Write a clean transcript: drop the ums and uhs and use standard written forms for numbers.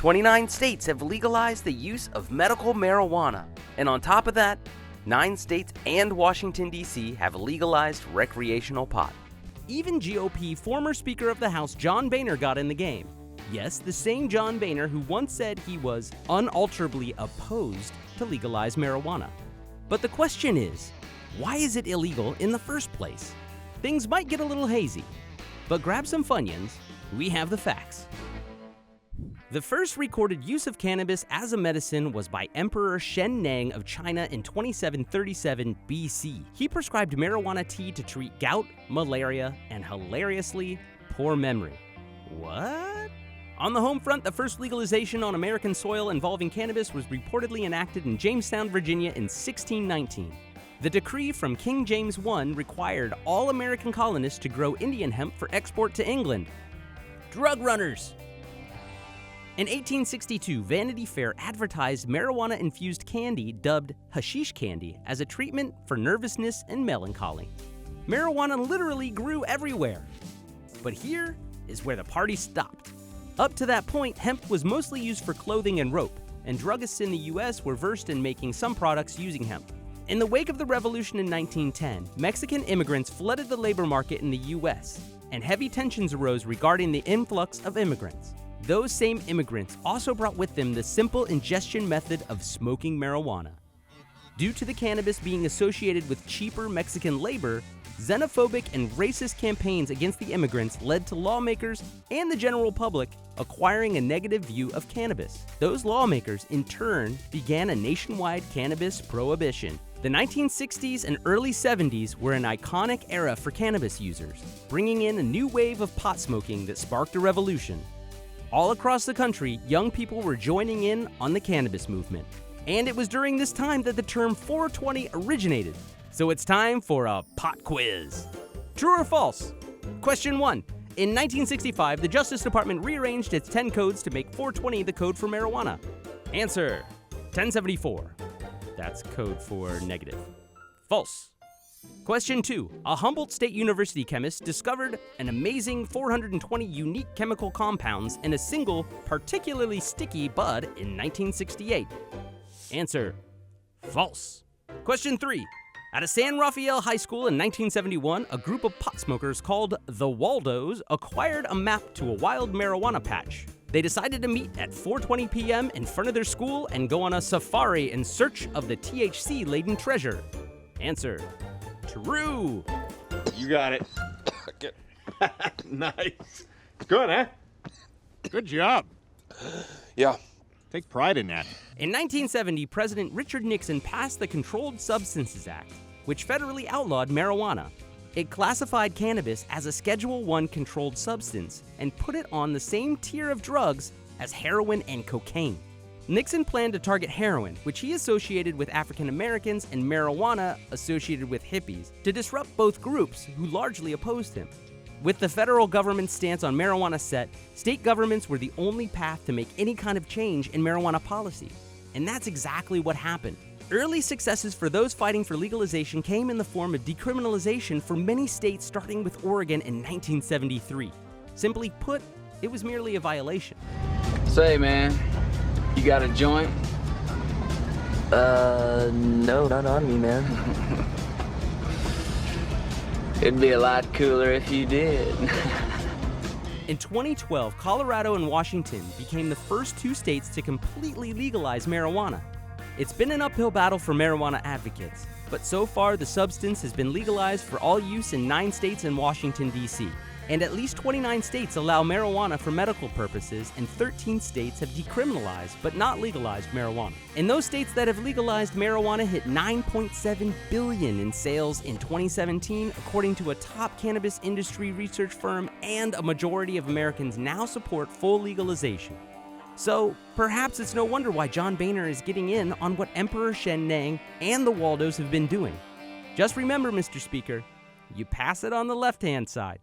29 states have legalized the use of medical marijuana. And on top of that, 9 states and Washington, D.C. have legalized recreational pot. Even GOP former Speaker of the House John Boehner got in the game. Yes, the same John Boehner who once said he was unalterably opposed to legalize marijuana. But the question is, why is it illegal in the first place? Things might get a little hazy, but grab some Funyuns, we have the facts. The first recorded use of cannabis as a medicine was by Emperor Shen Nang of China in 2737 BC. He prescribed marijuana tea to treat gout, malaria, and hilariously, poor memory. What? On the home front, the first legalization on American soil involving cannabis was reportedly enacted in Jamestown, Virginia in 1619. The decree from King James I required all American colonists to grow Indian hemp for export to England. Drug runners! In 1862, Vanity Fair advertised marijuana-infused candy dubbed hashish candy as a treatment for nervousness and melancholy. Marijuana literally grew everywhere. But here is where the party stopped. Up to that point, hemp was mostly used for clothing and rope, and druggists in the US were versed in making some products using hemp. In the wake of the revolution in 1910, Mexican immigrants flooded the labor market in the US, and heavy tensions arose regarding the influx of immigrants. Those same immigrants also brought with them the simple ingestion method of smoking marijuana. Due to the cannabis being associated with cheaper Mexican labor, xenophobic and racist campaigns against the immigrants led to lawmakers and the general public acquiring a negative view of cannabis. Those lawmakers, in turn, began a nationwide cannabis prohibition. The 1960s and early 70s were an iconic era for cannabis users, bringing in a new wave of pot smoking that sparked a revolution. All across the country, young people were joining in on the cannabis movement. And it was during this time that the term 420 originated. So it's time for a pot quiz. True or false? Question 1. In 1965, the Justice Department rearranged its 10 codes to make 420 the code for marijuana. Answer: 1074. That's code for negative. False. Question 2. A Humboldt State University chemist discovered an amazing 420 unique chemical compounds in a single, particularly sticky bud in 1968. Answer: false. Question 3. At a San Rafael High School in 1971, a group of pot smokers called the Waldos acquired a map to a wild marijuana patch. They decided to meet at 4:20 p.m. in front of their school and go on a safari in search of the THC-laden treasure. Answer: true. You got it. Nice. Good, huh? Good job. Yeah. Take pride in that. In 1970, President Richard Nixon passed the Controlled Substances Act, which federally outlawed marijuana. It classified cannabis as a Schedule I controlled substance and put it on the same tier of drugs as heroin and cocaine. Nixon planned to target heroin, which he associated with African Americans, and marijuana associated with hippies, to disrupt both groups who largely opposed him. With the federal government's stance on marijuana set, state governments were the only path to make any kind of change in marijuana policy. And that's exactly what happened. Early successes for those fighting for legalization came in the form of decriminalization for many states, starting with Oregon in 1973. Simply put, it was merely a violation. Say, man, you got a joint? No, not on me, man. It'd be a lot cooler if you did. In 2012, Colorado and Washington became the first 2 states to completely legalize marijuana. It's been an uphill battle for marijuana advocates, but so far the substance has been legalized for all use in 9 states and Washington, D.C. And at least 29 states allow marijuana for medical purposes, and 13 states have decriminalized but not legalized marijuana. And those states that have legalized marijuana hit $9.7 billion in sales in 2017, according to a top cannabis industry research firm, and a majority of Americans now support full legalization. So perhaps it's no wonder why John Boehner is getting in on what Emperor Shen Nang and the Waldos have been doing. Just remember, Mr. Speaker, you pass it on the left-hand side.